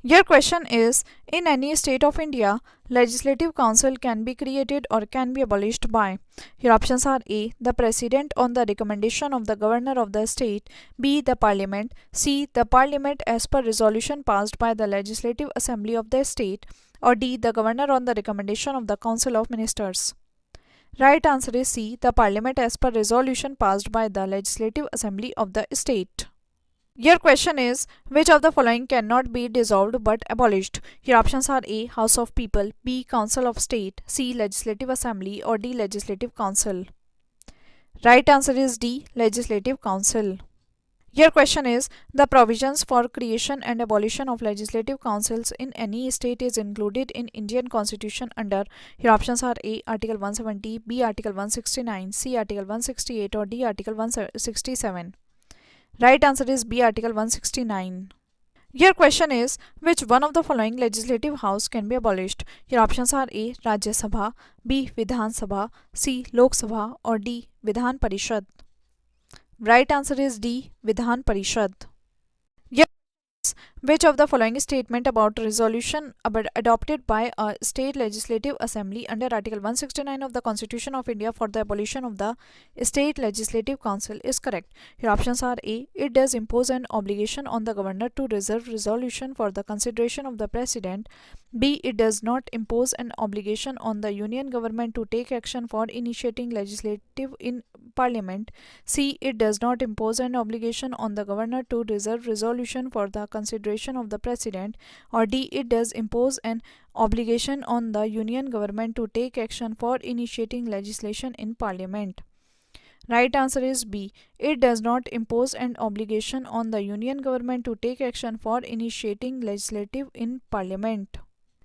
Your question is, in any state of India, legislative council can be created or can be abolished by. Your options are A, the president on the recommendation of the governor of the state, B, the parliament, C, the parliament as per resolution passed by the legislative assembly of the state, or D, the governor on the recommendation of the council of ministers. Right answer is C, the parliament as per resolution passed by the legislative assembly of the state. Your question is, which of the following cannot be dissolved but abolished? Your options are A, House of People, B, Council of State, C, Legislative Assembly, or D, Legislative Council. Right answer is D, Legislative Council. Your question is, the provisions for creation and abolition of legislative councils in any state is included in Indian Constitution under. Your options are A, Article 170, B, Article 169, C, Article 168, or D, Article 167. Right answer is B, Article 169. Your question is, which one of the following legislative house can be abolished? Your options are A, Rajya Sabha, B, Vidhan Sabha, C, Lok Sabha, or D, Vidhan Parishad. Right answer is D, Vidhan Parishad. Your which of the following statement about resolution adopted by a state legislative assembly under Article 169 of the Constitution of India for the abolition of the state legislative council is correct? Your options are A, it does impose an obligation on the governor to reserve resolution for the consideration of the president. B, it does not impose an obligation on the union government to take action for initiating legislative in parliament. C, it does not impose an obligation on the governor to reserve resolution for the consideration of the president, or D, it does impose an obligation on the union government to take action for initiating legislation in parliament. Right answer is B, it does not impose an obligation on the union government to take action for initiating legislative in parliament.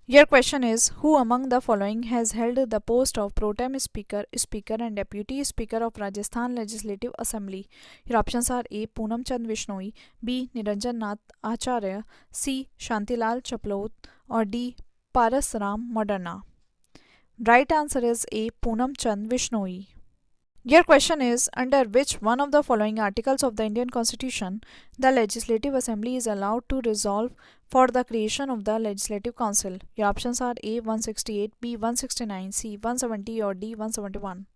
Your question is, who among the following has held the post of pro tem speaker, speaker and deputy speaker of Rajasthan Legislative Assembly? Your options are A, Poonam Chand Vishnoi, B, Niranjan Nath Acharya, C, Shantilal Chaplot, or D, Paras Ram Moderna. Right answer is A, Poonam Chand Vishnoi. Your question is, under which one of the following articles of the Indian Constitution the Legislative Assembly is allowed to resolve for the creation of the Legislative Council? Your options are A, 168, B, 169, C, 170, or D, 171.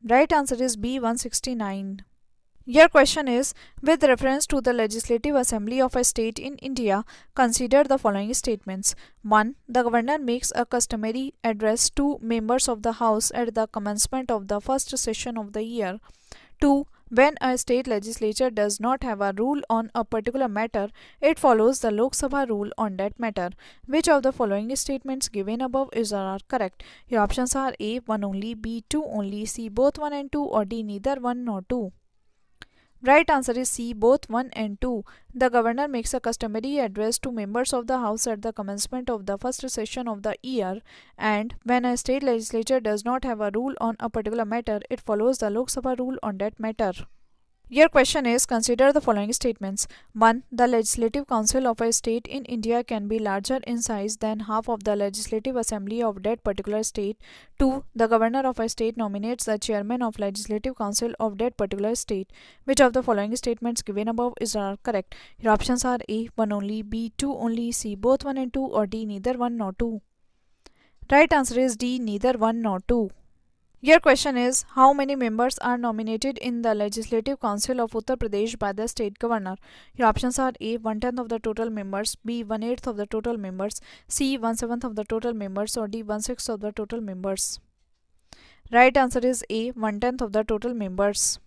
Right answer is B, 169. Your question is, with reference to the Legislative Assembly of a state in India, consider the following statements. 1. The governor makes a customary address to members of the House at the commencement of the first session of the year. 2. When a state legislature does not have a rule on a particular matter, it follows the Lok Sabha rule on that matter. Which of the following statements given above are correct? Your options are A, 1 only, B, 2 only, C, both 1 and 2, or D, neither 1 nor 2. Right answer is C, both 1 and 2. The governor makes a customary address to members of the House at the commencement of the first session of the year, and when a state legislature does not have a rule on a particular matter, it follows the Lok Sabha rule on that matter. Your question is, consider the following statements. 1. The Legislative Council of a state in India can be larger in size than half of the Legislative Assembly of that particular state. 2. The governor of a state nominates the chairman of Legislative Council of that particular state. Which of the following statements given above are correct? Your options are A, 1 only, B, 2 only, C, both 1 and 2, or D, neither 1 nor 2. Right answer is D, neither 1 nor 2. Your question is, how many members are nominated in the Legislative Council of Uttar Pradesh by the state governor? Your options are A, 1/10 of the total members, B, 1/8 of the total members, C, 1/7 of the total members, or D, 1/6 of the total members. Right answer is A, 1/10 of the total members.